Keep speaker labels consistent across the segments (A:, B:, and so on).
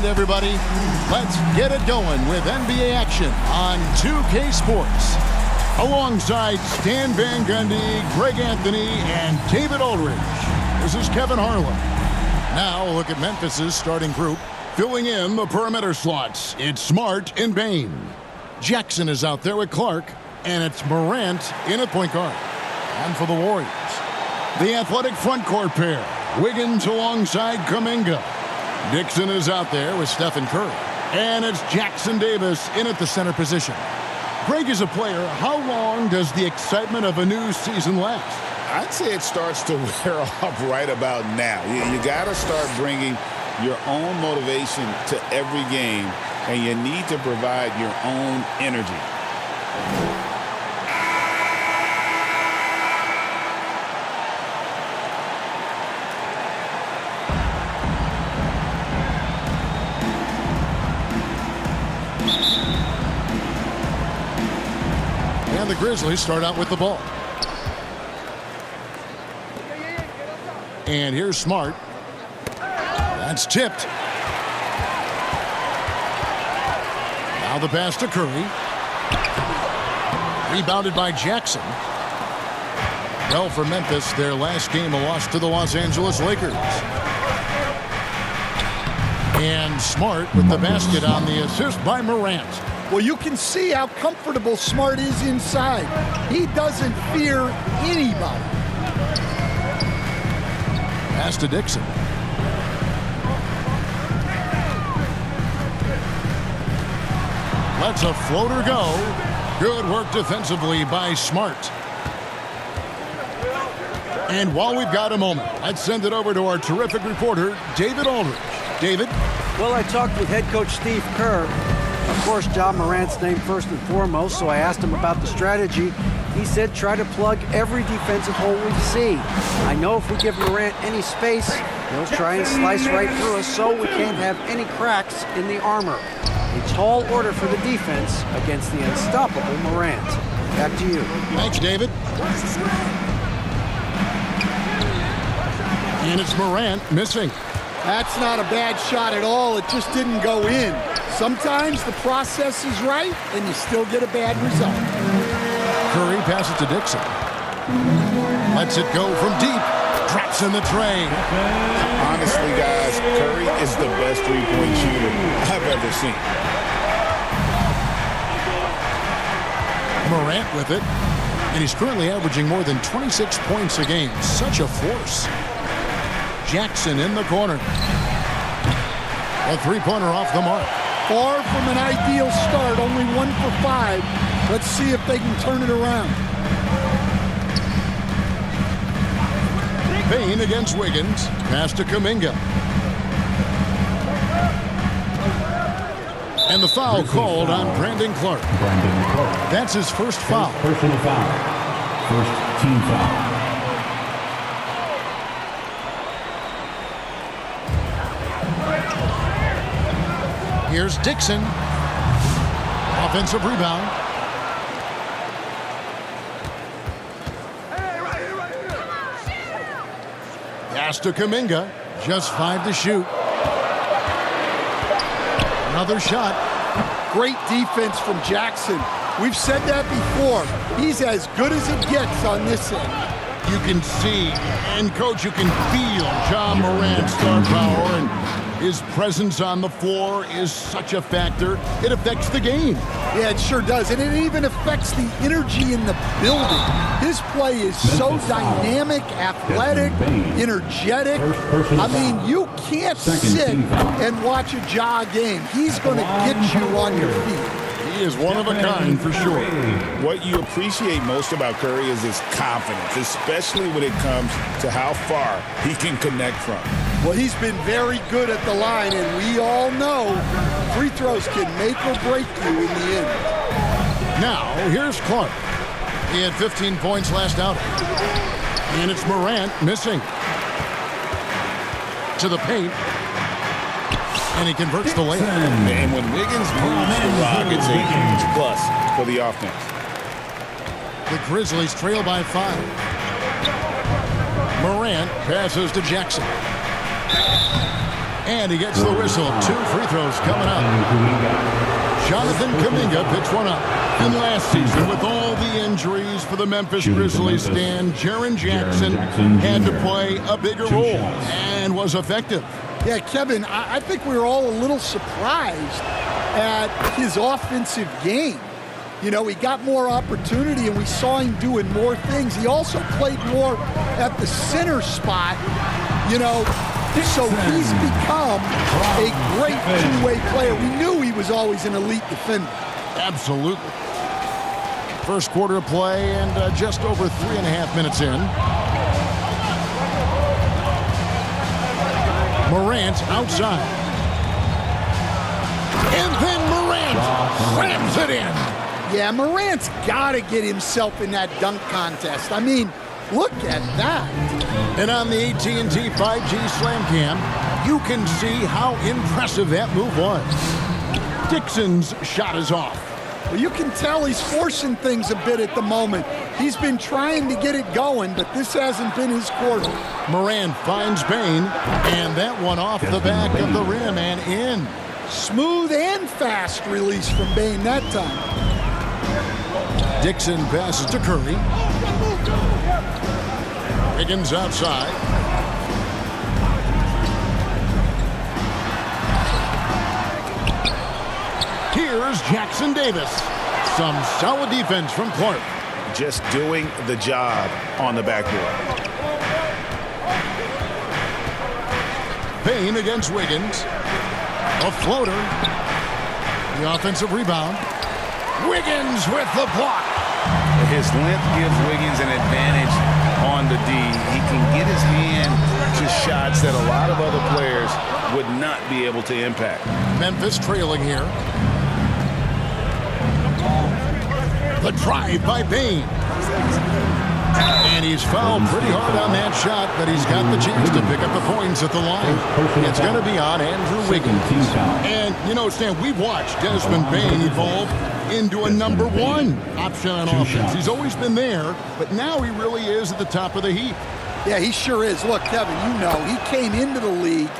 A: weekend, everybody. Let's get it going with NBA action on 2K Sports. Alongside Stan Van Gundy, Greg Anthony, and David Aldridge, this is Kevin Harlan. Now a look at Memphis's starting group. Filling in the perimeter slots, it's Smart and Bain. Jackson is out there with Clark, and it's Morant in at point guard. And for the Warriors, the athletic front court pair, Wiggins alongside Kuminga. Dixon is out there with Stephen Curry, and it's Jackson Davis in at the center position. Greg is a player. How long does the excitement of a new season last?
B: I'd say it starts to wear off right about now. You got to start bringing your own motivation to every game, and you need to provide your own energy.
A: And the Grizzlies start out with the ball. And here's Smart. That's tipped. Now the pass to Curry. Rebounded by Jackson. Well, for Memphis, their last game a loss to the Los Angeles Lakers. And Smart with the basket on the assist by Morant.
C: Well, you can see how comfortable Smart is inside. He doesn't fear anybody.
A: Pass to Dixon. Lets a floater go. Good work defensively by Smart. And while we've got a moment, let's send it over to our terrific reporter, David Aldridge. David?
D: Well, I talked with head coach Steve Kerr. Of course, John Morant's name first and foremost, so I asked him about the strategy. He said try to plug every defensive hole we see. I know if we give Morant any space, he'll try and slice right through us, so we can't have any cracks in the armor. A tall order for the defense against the unstoppable Morant. Back to you.
A: Thanks, David. And it's Morant missing.
C: That's not a bad shot at all. It just didn't go in. Sometimes the process is right, and you still get a bad result.
A: Curry passes to Dixon. Lets it go from deep. Drops in the tray.
B: Honestly, guys, Curry is the best three-point shooter I've ever seen.
A: Morant with it. And he's currently averaging more than 26 points a game. Such a force. Jackson in the corner. A three-pointer off the mark.
C: Far from an ideal start, only 1 for 5. Let's see if they can turn it around.
A: Bain against Wiggins. Pass to Kuminga. And the foul called on Brandon Clark. That's his first foul.
E: Personal foul. First team foul.
A: Here's Dixon. Offensive rebound. Pass to Kuminga. Just 5 to shoot. Another shot.
C: Great defense from Jackson. We've said that before. He's as good as it gets on this end.
A: You can see, and coach, you can feel John Morant's star power, and his presence on the floor is such a factor. It affects the game.
C: Yeah, it sure does. And it even affects the energy in the building. His play is so dynamic, athletic, energetic. I mean, you can't sit and watch a Ja game. He's going to get you on your feet.
A: He is one of a kind for sure.
B: What you appreciate most about Curry is his confidence, especially when it comes to how far he can connect from.
C: Well, he's been very good at the line, and we all know free throws can make or break you in the end.
A: Now, here's Clark. He had 15 points last outing. And it's Morant missing. To the paint. And he converts the layup.
B: And when Wiggins moves the rock, it's a huge plus for the offense.
A: The Grizzlies trail by 5. Morant passes to Jackson. And he gets the whistle. 2 free throws coming up. Jonathan Kuminga picks one up. And last season, with all the injuries for the Memphis Grizzlies, Jaren Jackson had to play a bigger role and was effective.
C: Yeah, Kevin, I think we were all a little surprised at his offensive game. You know, he got more opportunity, and we saw him doing more things. He also played more at the center spot, you know, so he's become a great two-way player. We knew he was always an elite defender.
A: Absolutely. First quarter of play and just over 3.5 minutes in. Morant outside. And then Morant slams it in.
C: Yeah, Morant's got to get himself in that dunk contest. I mean, look at that.
A: And on the AT&T 5G Slam Cam, you can see how impressive that move was. Dixon's shot is off.
C: Well, you can tell he's forcing things a bit at the moment. He's been trying to get it going, but this hasn't been his quarter.
A: Morant finds Bane, and that one off the back of the rim and in.
C: Smooth and fast release from Bane that time.
A: Dixon passes to Curry. Higgins outside. Here's Jackson Davis. Some solid defense from Clark.
B: Just doing the job on the backboard.
A: Bane against Wiggins. A floater. The offensive rebound. Wiggins with the block.
B: His length gives Wiggins an advantage on the D. He can get his hand to shots that a lot of other players would not be able to impact.
A: Memphis trailing here. The drive by Bane. And he's fouled pretty hard on that shot, but he's got the chance to pick up the points at the line. It's going to be on Andrew Wiggins. And, you know, Stan, we've watched Desmond Bane evolve into a number 1 option on offense. He's always been there, but now he really is at the top of the heap.
C: Yeah, he sure is. Look, Kevin, you know, he came into the league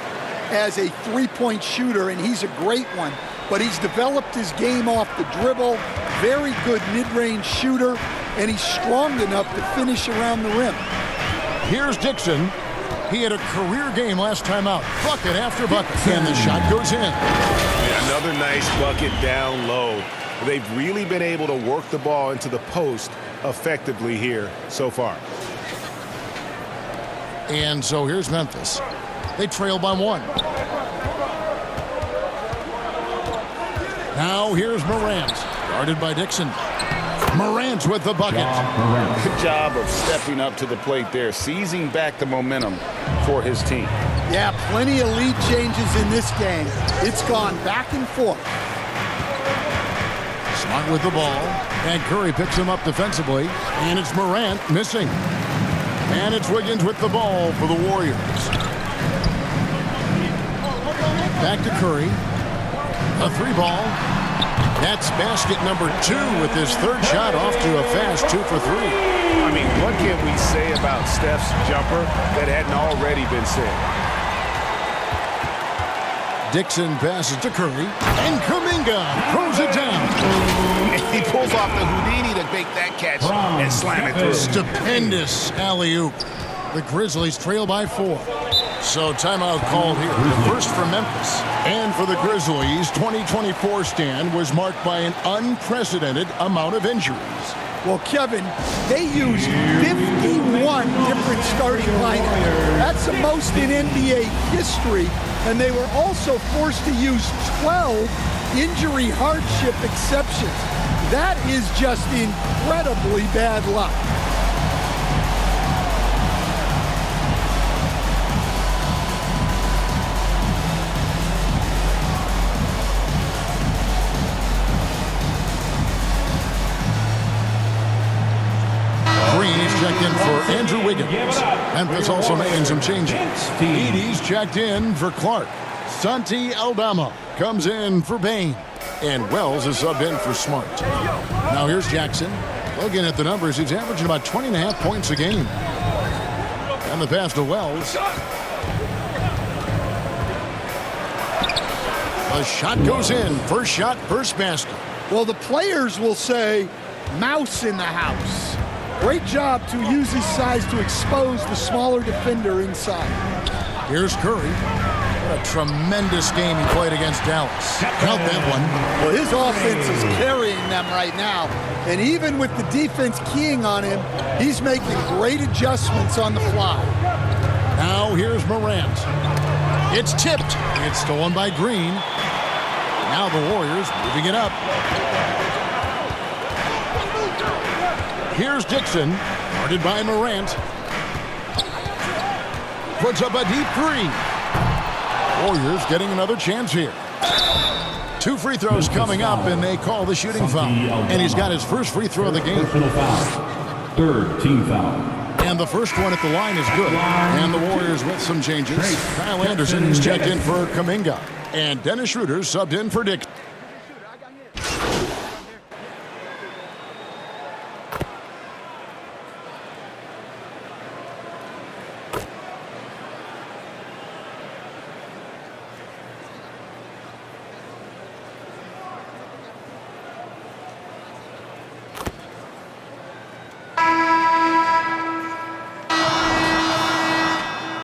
C: as a three-point shooter, and he's a great one. But he's developed his game off the dribble, very good mid-range shooter, and he's strong enough to finish around the rim.
A: Here's Dixon. He had a career game last time out. Bucket after bucket, and the shot goes in.
B: Another nice bucket down low. They've really been able to work the ball into the post effectively here so far.
A: And so here's Memphis. They trail by 1. Now here's Morant, guarded by Dixon. Morant with the bucket.
B: Good job of stepping up to the plate there, seizing back the momentum for his team.
C: Yeah, plenty of lead changes in this game. It's gone back and forth.
A: Smart with the ball, and Curry picks him up defensively, and it's Morant missing. And it's Wiggins with the ball for the Warriors. Back to Curry. A 3-ball. That's basket number 2 with his 3rd shot off to a fast 2 for 3.
B: I mean, what can we say about Steph's jumper that hadn't already been said?
A: Dixon passes to Curry, and Kuminga throws it down.
B: He pulls off the Houdini to make that catch and slam it through.
A: Stupendous alley-oop. The Grizzlies trail by 4. So timeout called here. The first for Memphis. And for the Grizzlies, 2024 stand was marked by an unprecedented amount of injuries.
C: Well, Kevin, they used 51 different starting lineups. That's the most in NBA history. And they were also forced to use 12 injury hardship exceptions. That is just incredibly bad luck.
A: Checked in for Andrew Wiggins. Memphis also making some changes. Edey's checked in for Clark. Santi Aldama comes in for Bane. And Wells is subbed in for Smart. Now here's Jackson. Looking at the numbers, he's averaging about 20.5 points a game. And the pass to Wells. The shot goes in. First shot, first basket.
C: Well, the players will say, mouse in the house. Great job to use his size to expose the smaller defender inside.
A: Here's Curry. What a tremendous game he played against Dallas. Count that one.
C: Well, his offense is carrying them right now. And even with the defense keying on him, he's making great adjustments on the fly.
A: Now here's Morant. It's tipped. It's stolen by Green. Now the Warriors moving it up. Here's Dixon, guarded by Morant. Puts up a deep three. Warriors getting another chance here. 2 free throws coming up, and they call the shooting foul. And he's got his first free throw of the game.
E: Personal foul. Third team foul.
A: And the first one at the line is good. And the Warriors with some changes. Kyle Anderson is checked in for Kuminga. And Dennis Schroeder subbed in for Dixon.